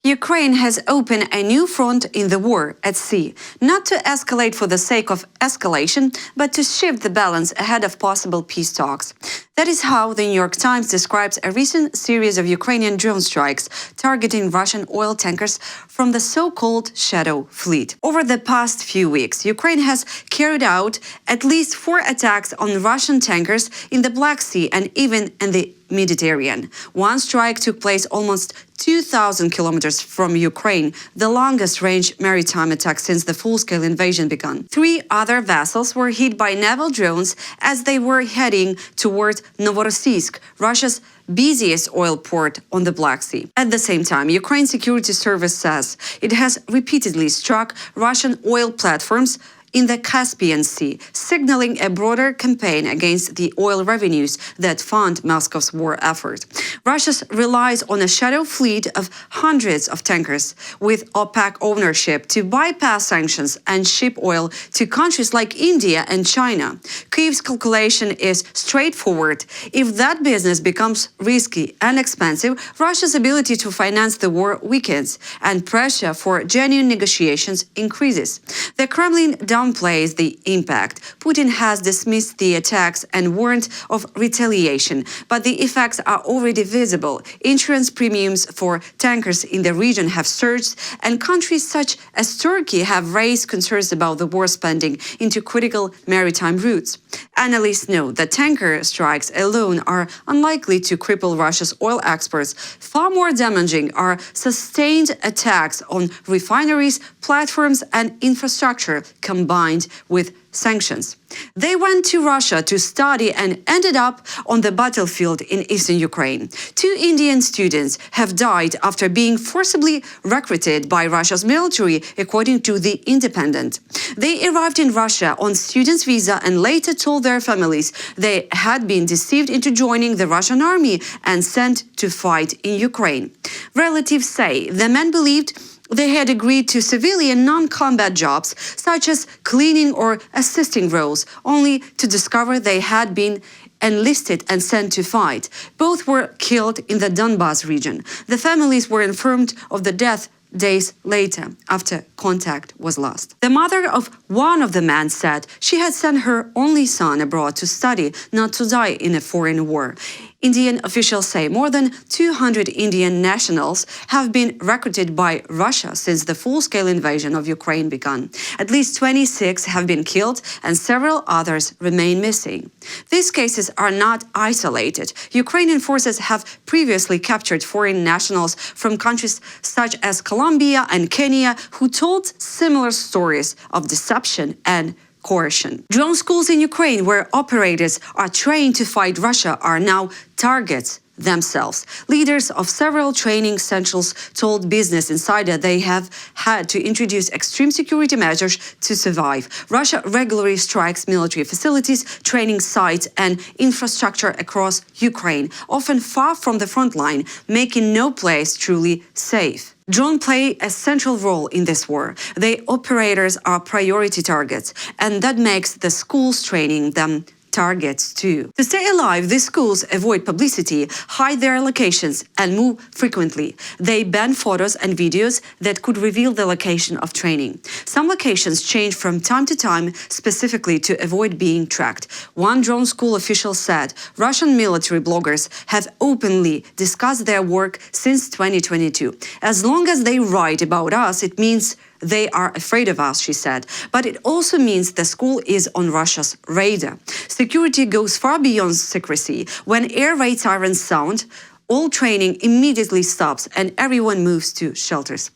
Ukraine has opened a new front in the war at sea, not to escalate for the sake of escalation, but to shift the balance ahead of possible peace talks. That is how the New York Times describes a recent series of Ukrainian drone strikes targeting Russian oil tankers from the so-called Shadow Fleet. Over the past few weeks, Ukraine has carried out at least 4 attacks on Russian tankers in the Black Sea and even in the Mediterranean. One strike took place almost 2,000 kilometers from Ukraine, the longest-range maritime attack since the full-scale invasion began. 3 other vessels were hit by naval drones as they were heading towards Novorossiysk, Russia's busiest oil port on the Black Sea. At the same time, Ukraine Security Service says it has repeatedly struck Russian oil platforms in the Caspian Sea, signaling a broader campaign against the oil revenues that fund Moscow's war effort. Russia relies on a shadow fleet of hundreds of tankers with opaque ownership to bypass sanctions and ship oil to countries like India and China. Kyiv's calculation is straightforward. If that business becomes risky and expensive, Russia's ability to finance the war weakens, and pressure for genuine negotiations increases. The Kremlin downplays the impact. Putin has dismissed the attacks and warned of retaliation, but the effects are already visible. Insurance premiums for tankers in the region have surged, and countries such as Turkey have raised concerns about the war spending into critical maritime routes. Analysts note that tanker strikes alone are unlikely to cripple Russia's oil exports. Far more damaging are sustained attacks on refineries, platforms, and infrastructure combined with sanctions. They went to Russia to study and ended up on the battlefield in eastern Ukraine. 2 Indian students have died after being forcibly recruited by Russia's military, according to The Independent. They arrived in Russia on students' visa and later told their families they had been deceived into joining the Russian army and sent to fight in Ukraine. Relatives say the men believed they had agreed to civilian non-combat jobs, such as cleaning or assisting roles, only to discover they had been enlisted and sent to fight. Both were killed in the Donbas region. The families were informed of the death days later, after contact was lost. The mother of one of the men said she had sent her only son abroad to study, not to die in a foreign war. Indian officials say more than 200 Indian nationals have been recruited by Russia since the full-scale invasion of Ukraine began. At least 26 have been killed and several others remain missing. These cases are not isolated. Ukrainian forces have previously captured foreign nationals from countries such as Colombia and Kenya who told similar stories of deception and coercion. Drone schools in Ukraine, where operators are trained to fight Russia, are now targets themselves. Leaders of several training centers told Business Insider they have had to introduce extreme security measures to survive. Russia regularly strikes military facilities, training sites, and infrastructure across Ukraine, often far from the front line, making no place truly safe. Drones play a central role in this war. Their operators are priority targets, and that makes the schools training them targets too. To stay alive, these schools avoid publicity, hide their locations, and move frequently. They ban photos and videos that could reveal the location of training. Some locations change from time to time specifically to avoid being tracked. One drone school official said Russian military bloggers have openly discussed their work since 2022. As long as they write about us, it means they are afraid of us, she said. But it also means the school is on Russia's radar. Security goes far beyond secrecy. When air raid sirens sound, all training immediately stops and everyone moves to shelters.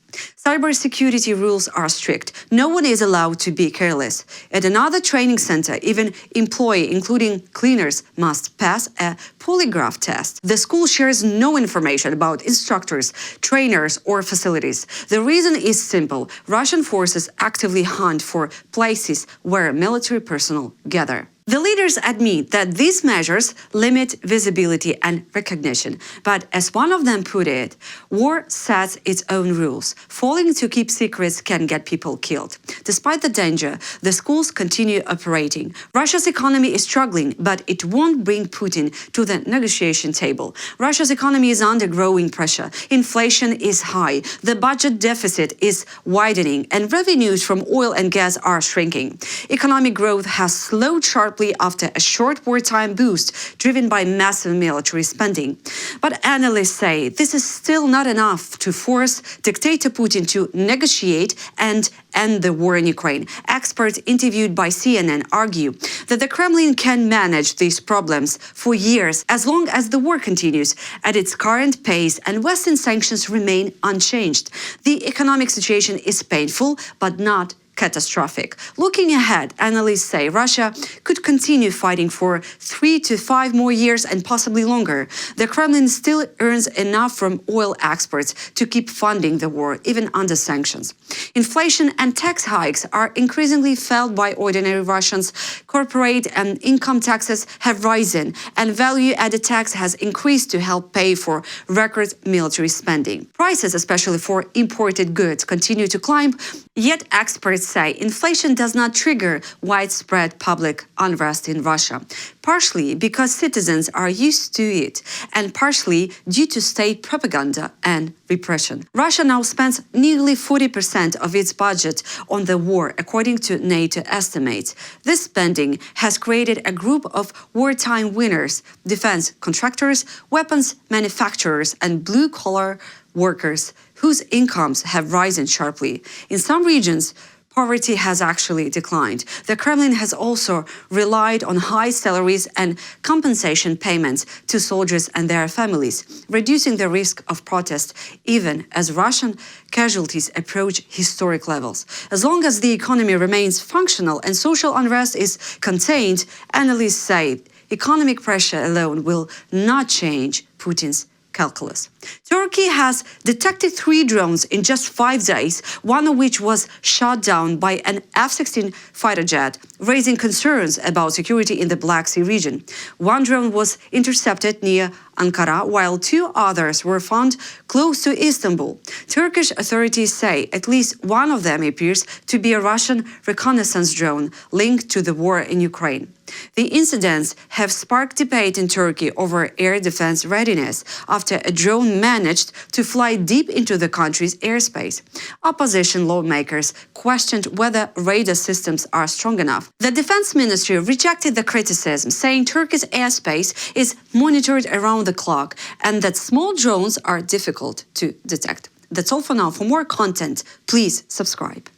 Cybersecurity rules are strict. No one is allowed to be careless. At another training center, even employees, including cleaners, must pass a polygraph test. The school shares no information about instructors, trainers, or facilities. The reason is simple. Russian forces actively hunt for places where military personnel gather. The leaders admit that these measures limit visibility and recognition, but as one of them put it, war sets its own rules. Failing to keep secrets can get people killed. Despite the danger, the schools continue operating. Russia's economy is struggling, but it won't bring Putin to the negotiation table. Russia's economy is under growing pressure. Inflation is high, the budget deficit is widening, and revenues from oil and gas are shrinking. Economic growth has slowed sharply after a short wartime boost driven by massive military spending. But analysts say this is still not enough to force dictator Putin to negotiate and end the war in Ukraine. Experts interviewed by CNN argue that the Kremlin can manage these problems for years as long as the war continues at its current pace and Western sanctions remain unchanged. The economic situation is painful, but not catastrophic. Looking ahead, analysts say Russia could continue fighting for 3 to 5 more years and possibly longer. The Kremlin still earns enough from oil exports to keep funding the war, even under sanctions. Inflation and tax hikes are increasingly felt by ordinary Russians. Corporate and income taxes have risen, and value-added tax has increased to help pay for record military spending. Prices, especially for imported goods, continue to climb, yet experts say inflation does not trigger widespread public unrest in Russia, partially because citizens are used to it, and partially due to state propaganda and repression. Russia now spends nearly 40% of its budget on the war, according to NATO estimates. This spending has created a group of wartime winners: defense contractors, weapons manufacturers, and blue-collar workers whose incomes have risen sharply. In some regions, poverty has actually declined. The Kremlin has also relied on high salaries and compensation payments to soldiers and their families, reducing the risk of protest even as Russian casualties approach historic levels. As long as the economy remains functional and social unrest is contained, analysts say economic pressure alone will not change Putin's calculus. Turkey has detected 3 drones in just 5 days, one of which was shot down by an F-16 fighter jet, raising concerns about security in the Black Sea region. One drone was intercepted near Ankara, while 2 others were found close to Istanbul. Turkish authorities say at least one of them appears to be a Russian reconnaissance drone linked to the war in Ukraine. The incidents have sparked debate in Turkey over air defense readiness after a drone managed to fly deep into the country's airspace. Opposition lawmakers questioned whether radar systems are strong enough. The defense ministry rejected the criticism, saying Turkey's airspace is monitored around the clock and that small drones are difficult to detect. That's all for now. For more content, please subscribe.